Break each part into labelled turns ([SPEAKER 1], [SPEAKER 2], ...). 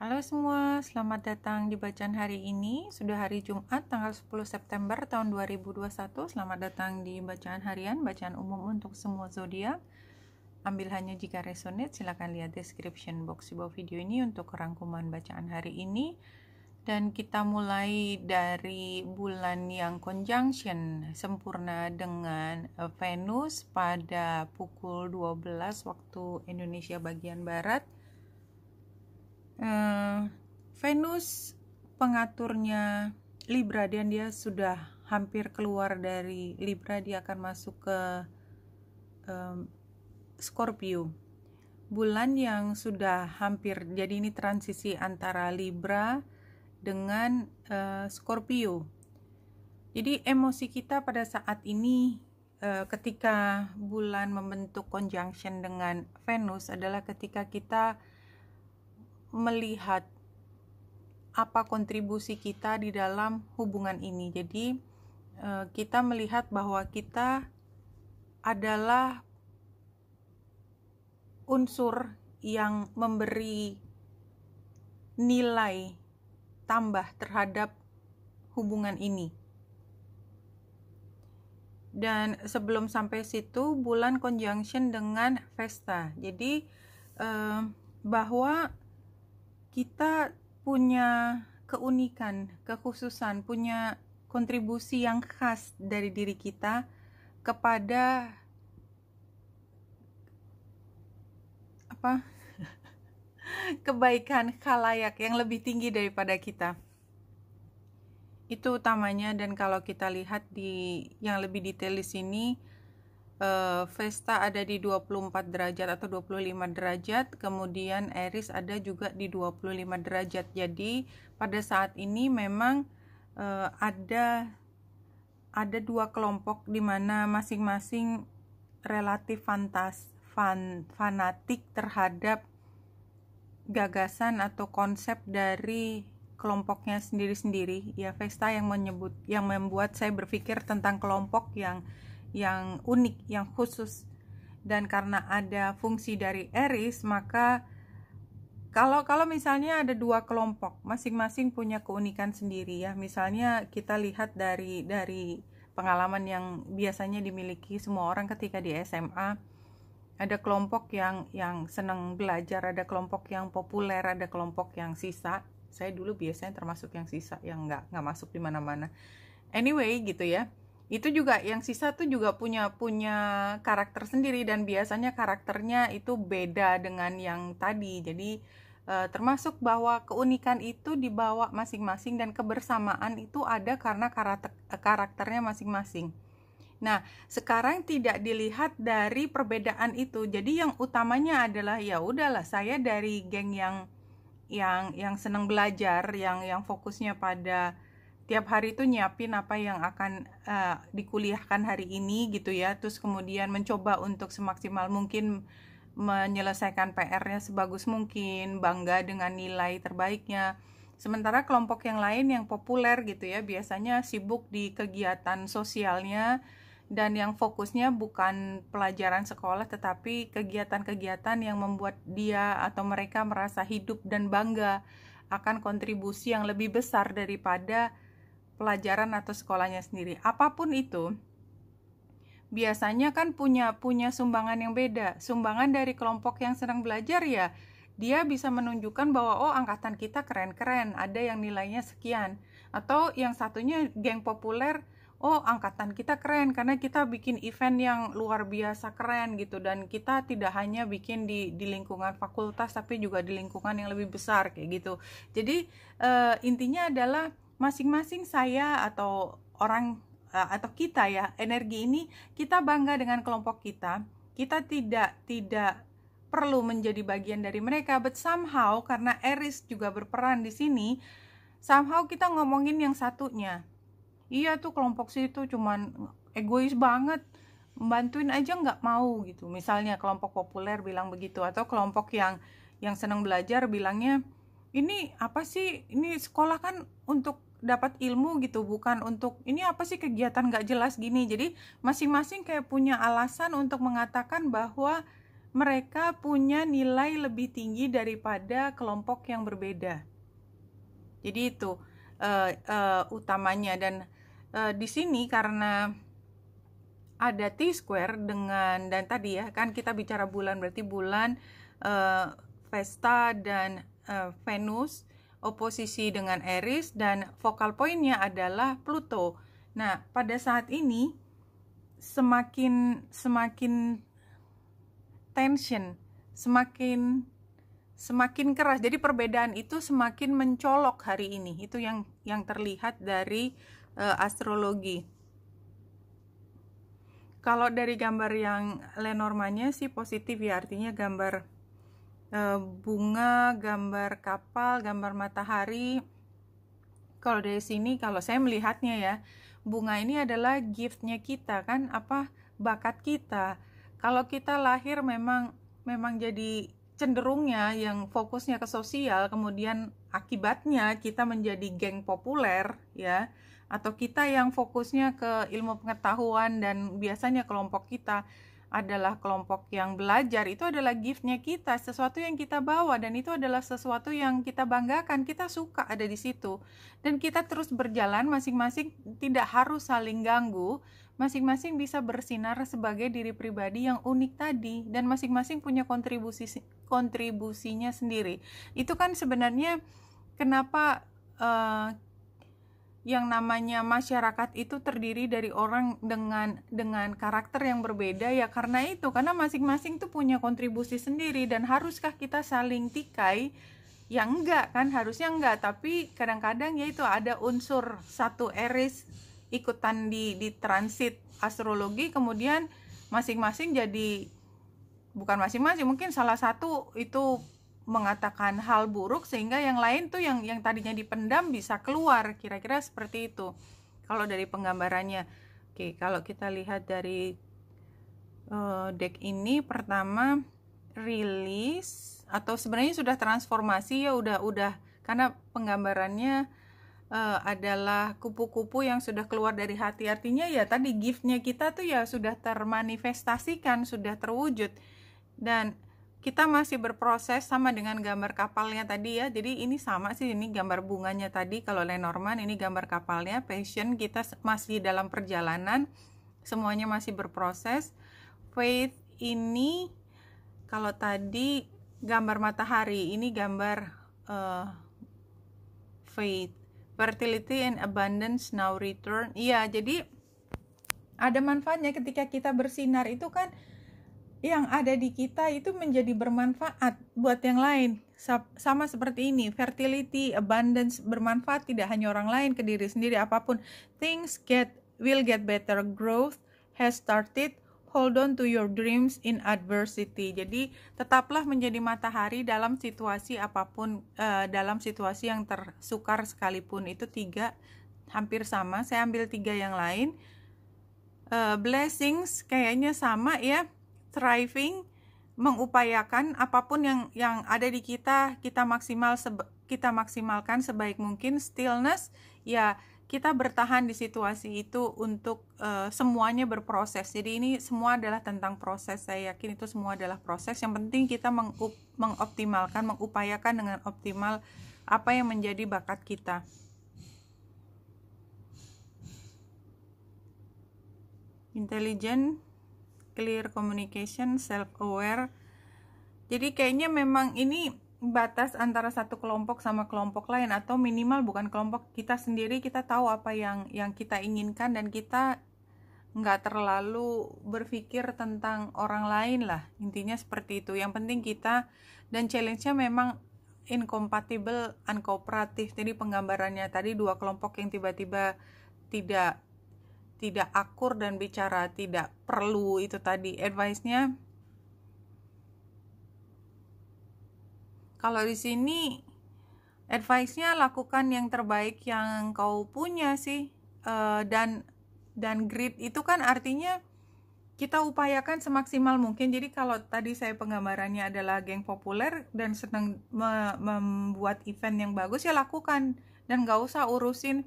[SPEAKER 1] Halo semua, selamat datang di bacaan hari ini. Sudah hari Jumat tanggal 10 September tahun 2021. Selamat datang di bacaan harian, bacaan umum untuk semua zodiak. Ambil hanya jika resonate, silakan lihat description box di bawah video ini untuk rangkuman bacaan hari ini. Dan kita mulai dari bulan yang conjunction sempurna dengan Venus pada pukul 12 waktu Indonesia bagian Barat. Venus pengaturnya Libra dan dia sudah hampir keluar dari Libra, dia akan masuk ke Scorpio. Bulan yang sudah hampir, jadi ini transisi antara Libra dengan Scorpio. Jadi emosi kita pada saat ini ketika bulan membentuk conjunction dengan Venus adalah ketika kita melihat apa kontribusi kita di dalam hubungan ini. Jadi kita melihat bahwa kita adalah unsur yang memberi nilai tambah terhadap hubungan ini. Dan sebelum sampai situ, bulan conjunction dengan Vesta. Jadi bahwa kita punya keunikan, kekhususan, punya kontribusi yang khas dari diri kita kepada kebaikan khalayak yang lebih tinggi daripada kita. Itu utamanya. Dan kalau kita lihat di yang lebih detail di sini, Vesta ada di 24 derajat atau 25 derajat, kemudian Aries ada juga di 25 derajat. Jadi pada saat ini memang ada dua kelompok di mana masing-masing relatif fanatik terhadap gagasan atau konsep dari kelompoknya sendiri-sendiri. Ya, Vesta yang membuat saya berpikir tentang kelompok yang unik, yang khusus. Dan karena ada fungsi dari Aries, maka kalau misalnya ada dua kelompok, masing-masing punya keunikan sendiri ya. Misalnya kita lihat dari pengalaman yang biasanya dimiliki semua orang ketika di SMA. Ada kelompok yang senang belajar, ada kelompok yang populer, ada kelompok yang sisa. Saya dulu biasanya termasuk yang sisa, yang nggak masuk di mana-mana. Anyway, gitu ya. Itu juga yang sisa tuh juga punya karakter sendiri, dan biasanya karakternya itu beda dengan yang tadi. Jadi termasuk bahwa keunikan itu dibawa masing-masing dan kebersamaan itu ada karena karakternya masing-masing. Nah, sekarang tidak dilihat dari perbedaan itu. Jadi yang utamanya adalah ya udahlah, saya dari geng yang senang belajar, yang fokusnya pada tiap hari itu nyiapin apa yang akan dikuliahkan hari ini gitu ya. Terus kemudian mencoba untuk semaksimal mungkin menyelesaikan PR-nya sebagus mungkin, bangga dengan nilai terbaiknya. Sementara kelompok yang lain yang populer gitu ya, biasanya sibuk di kegiatan sosialnya dan yang fokusnya bukan pelajaran sekolah tetapi kegiatan-kegiatan yang membuat dia atau mereka merasa hidup dan bangga akan kontribusi yang lebih besar daripada pelajaran atau sekolahnya sendiri. Apapun itu, biasanya kan punya sumbangan yang beda. Sumbangan dari kelompok yang sedang belajar ya, dia bisa menunjukkan bahwa oh, angkatan kita keren-keren, ada yang nilainya sekian. Atau yang satunya geng populer, oh, angkatan kita keren karena kita bikin event yang luar biasa keren gitu, dan kita tidak hanya bikin di lingkungan fakultas tapi juga di lingkungan yang lebih besar kayak gitu. Jadi intinya adalah masing-masing saya atau orang atau kita ya, energi ini kita bangga dengan kelompok kita. Kita tidak perlu menjadi bagian dari mereka, but somehow karena Aries juga berperan di sini, somehow kita ngomongin yang satunya. Iya tuh kelompok situ cuman egois banget, bantuin aja nggak mau gitu. Misalnya kelompok populer bilang begitu, atau kelompok yang senang belajar bilangnya, ini apa sih, ini sekolah kan untuk dapat ilmu gitu, bukan untuk ini apa sih kegiatan nggak jelas gini. Jadi masing-masing kayak punya alasan untuk mengatakan bahwa mereka punya nilai lebih tinggi daripada kelompok yang berbeda. Jadi itu utamanya. Dan di sini karena ada T-square dengan, dan tadi ya kan kita bicara bulan, berarti bulan, Vesta dan Venus oposisi dengan Aries, dan focal point-nya adalah Pluto. Nah, pada saat ini semakin tension, semakin keras. Jadi perbedaan itu semakin mencolok hari ini. Itu yang terlihat dari astrologi. Kalau dari gambar yang Lenormand-nya sih positif ya, artinya gambar bunga, gambar kapal, gambar matahari. Kalau dari sini, kalau saya melihatnya ya, bunga ini adalah gift-nya kita kan, bakat kita. Kalau kita lahir memang jadi cenderungnya yang fokusnya ke sosial, kemudian akibatnya kita menjadi geng populer ya, atau kita yang fokusnya ke ilmu pengetahuan, dan biasanya kelompok kita adalah kelompok yang belajar. Itu adalah gift-nya kita, sesuatu yang kita bawa, dan itu adalah sesuatu yang kita banggakan, kita suka ada di situ. Dan kita terus berjalan, masing-masing tidak harus saling ganggu, masing-masing bisa bersinar sebagai diri pribadi yang unik tadi, dan masing-masing punya kontribusinya sendiri. Itu kan sebenarnya kenapa yang namanya masyarakat itu terdiri dari orang dengan karakter yang berbeda ya, karena masing-masing tuh punya kontribusi sendiri. Dan haruskah kita saling tikai? Ya enggak kan, harusnya enggak, tapi kadang-kadang ya itu ada unsur satu Aries ikutan di transit astrologi, kemudian masing-masing jadi, bukan masing-masing, mungkin salah satu itu mengatakan hal buruk sehingga yang lain tuh yang tadinya dipendam bisa keluar, kira-kira seperti itu kalau dari penggambarannya. Oke, kalau kita lihat dari deck ini, pertama release, atau sebenarnya sudah transformasi ya, udah karena penggambarannya adalah kupu-kupu yang sudah keluar dari hati, artinya ya tadi gift-nya kita tuh ya sudah termanifestasikan, sudah terwujud. Dan kita masih berproses, sama dengan gambar kapalnya tadi ya. Jadi ini sama sih, ini gambar bunganya tadi kalau Lenormand, ini gambar kapalnya, passion, kita masih dalam perjalanan, semuanya masih berproses. Faith ini, kalau tadi gambar matahari, ini gambar faith. Fertility and abundance now return. Iya, jadi ada manfaatnya ketika kita bersinar itu kan, yang ada di kita itu menjadi bermanfaat buat yang lain. Sama seperti ini, fertility, abundance, bermanfaat tidak hanya orang lain, ke diri sendiri, apapun. Things will get better, growth has started, hold on to your dreams in adversity. Jadi tetaplah menjadi matahari dalam situasi apapun, dalam situasi yang tersukar sekalipun. Itu 3 hampir sama, saya ambil 3 yang lain. Blessings kayaknya sama ya, thriving, mengupayakan apapun yang ada di kita maksimalkan sebaik mungkin. Stillness ya, kita bertahan di situasi itu untuk semuanya berproses. Jadi ini semua adalah tentang proses, saya yakin itu semua adalah proses. Yang penting kita mengoptimalkan, mengupayakan dengan optimal apa yang menjadi bakat kita. Intelligent, clear communication, self-aware. Jadi kayaknya memang ini batas antara satu kelompok sama kelompok lain, atau minimal bukan kelompok, kita sendiri, kita tahu apa yang kita inginkan, dan kita nggak terlalu berpikir tentang orang lain lah, intinya seperti itu. Yang penting kita, dan challenge-nya memang incompatible, uncooperative. Jadi penggambarannya tadi 2 kelompok yang tiba-tiba tidak akur dan bicara tidak perlu, itu tadi advice-nya. Kalau di sini advice-nya lakukan yang terbaik yang kau punya sih. Dan grit itu kan artinya kita upayakan semaksimal mungkin. Jadi kalau tadi saya penggambarannya adalah geng populer dan sedang membuat event yang bagus, ya lakukan, dan gak usah urusin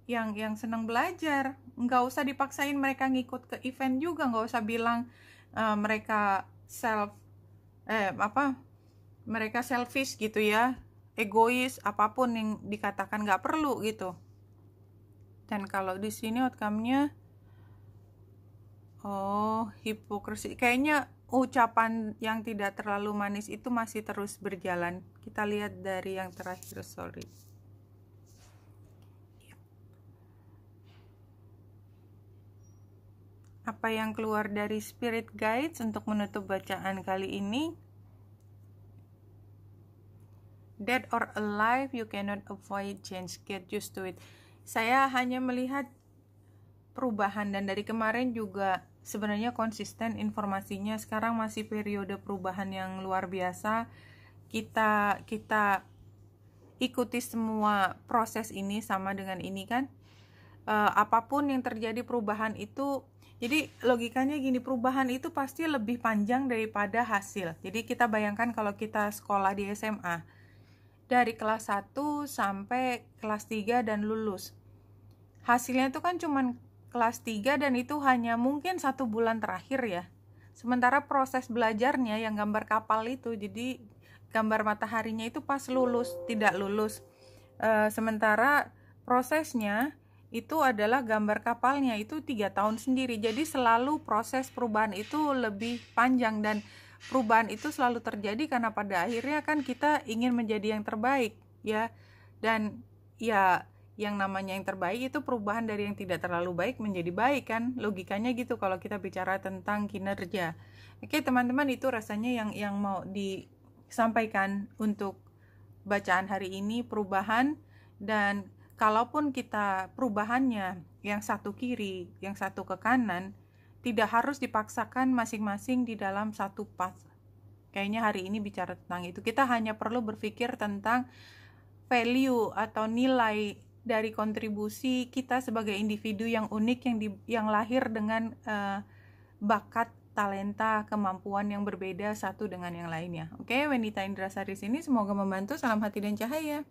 [SPEAKER 1] yang senang belajar. Nggak usah dipaksain mereka ngikut ke event juga, nggak usah bilang mereka self mereka selfish gitu ya, egois, apapun yang dikatakan nggak perlu gitu. Dan kalau di sini outcome-nya hipokrisi, kayaknya ucapan yang tidak terlalu manis itu masih terus berjalan. Kita lihat dari yang terakhir, sorry. Apa yang keluar dari Spirit Guides untuk menutup bacaan kali ini? Dead or alive, you cannot avoid change, get used to it. Saya hanya melihat perubahan, dan dari kemarin juga sebenarnya konsisten informasinya. Sekarang masih periode perubahan yang luar biasa. Kita ikuti semua proses ini sama dengan ini kan. Apapun yang terjadi perubahan itu, jadi logikanya gini, perubahan itu pasti lebih panjang daripada hasil. Jadi kita bayangkan kalau kita sekolah di SMA dari kelas 1 sampai kelas 3 dan lulus, hasilnya itu kan cuman kelas 3 dan itu hanya mungkin 1 bulan terakhir ya. Sementara proses belajarnya yang gambar kapal itu, jadi gambar mataharinya itu pas lulus, tidak lulus. Sementara prosesnya itu adalah gambar kapalnya itu 3 tahun sendiri. Jadi selalu proses perubahan itu lebih panjang, dan perubahan itu selalu terjadi karena pada akhirnya kan kita ingin menjadi yang terbaik ya. Dan ya, yang namanya yang terbaik itu perubahan dari yang tidak terlalu baik menjadi baik kan, logikanya gitu kalau kita bicara tentang kinerja. Oke teman-teman, itu rasanya yang mau disampaikan untuk bacaan hari ini, perubahan. Dan kalaupun kita perubahannya yang satu kiri, yang satu ke kanan, tidak harus dipaksakan masing-masing di dalam satu path. Kayaknya hari ini bicara tentang itu. Kita hanya perlu berpikir tentang value atau nilai dari kontribusi kita sebagai individu yang unik, yang lahir dengan bakat, talenta, kemampuan yang berbeda satu dengan yang lainnya. Oke, Wenita Indrasari sini, semoga membantu. Salam hati dan cahaya.